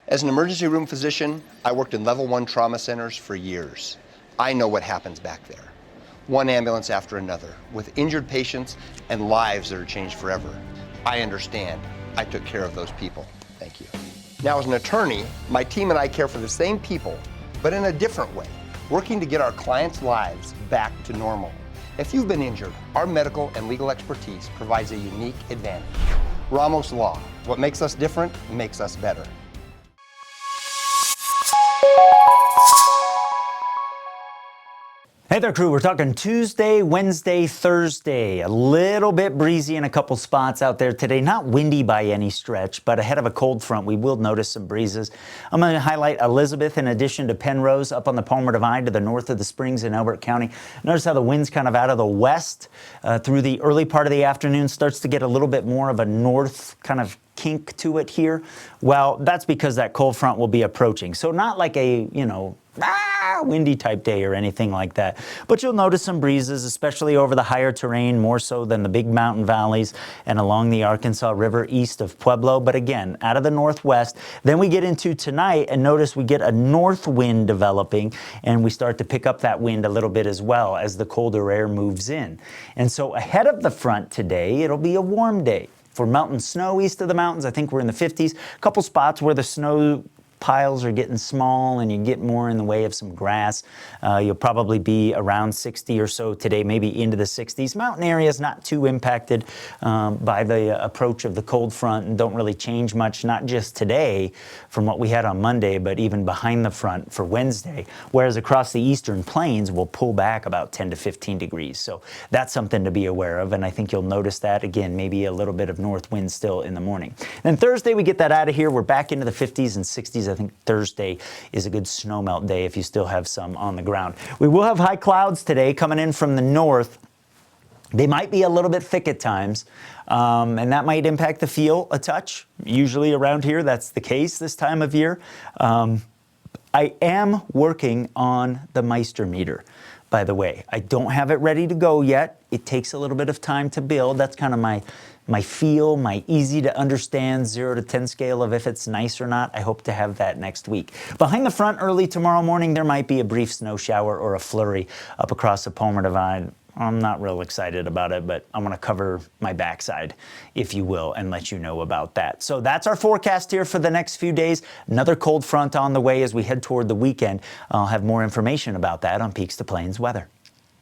As an emergency room physician, I worked in level 1 trauma centers for years. I know what happens back there. One ambulance after another, with injured patients and lives that are changed forever. I understand. I took care of those people. Thank you. Now, as an attorney, my team and I care for the same people, but in a different way, working to get our clients' lives back to normal. If you've been injured, our medical and legal expertise provides a unique advantage. Ramos Law. What makes us different makes us better. Hey there, crew. We're talking Tuesday, Wednesday, Thursday. A little bit breezy in a couple spots out there today. Not windy by any stretch, but ahead of a cold front, we will notice some breezes. I'm going to highlight Elizabeth in addition to Penrose up on the Palmer Divide to the north of the Springs in Elbert County. Notice how the wind's kind of out of the west through the early part of the afternoon. Starts to get a little bit more of a north kind of kink to it here. Well, that's because that cold front will be approaching. So not like a, windy type day or anything like that. But you'll notice some breezes, especially over the higher terrain, more so than the big mountain valleys and along the Arkansas River east of Pueblo. But again, out of the northwest. Then we get into tonight and notice we get a north wind developing and we start to pick up that wind a little bit as well as the colder air moves in. And so ahead of the front today, it'll be a warm day. For mountain snow east of the mountains, I think we're in the 50s. A couple spots where the snow piles are getting small and you get more in the way of some grass. You'll probably be around 60 or so today, maybe into the 60s. Mountain areas not too impacted by the approach of the cold front and don't really change much, not just today from what we had on Monday, but even behind the front for Wednesday. Whereas across the eastern plains, we'll pull back about 10 to 15 degrees. So that's something to be aware of. And I think you'll notice that again, maybe a little bit of north wind still in the morning. Then Thursday, we get that out of here. We're back into the 50s and 60s. I think Thursday is a good snowmelt day if you still have some on the ground. We will have high clouds today coming in from the north. They might be a little bit thick at times, and that might impact the feel a touch. Usually around here, that's the case this time of year. I am working on the Meister meter, by the way. I don't have it ready to go yet. It takes a little bit of time to build. That's kind of my feel, my easy to understand 0 to 10 scale of if it's nice or not. I hope to have that next week. Behind the front early tomorrow morning, there might be a brief snow shower or a flurry up across the Palmer Divide. I'm not real excited about it, but I'm going to cover my backside, if you will, and let you know about that. So that's our forecast here for the next few days. Another cold front on the way as we head toward the weekend. I'll have more information about that on Peaks to Plains Weather.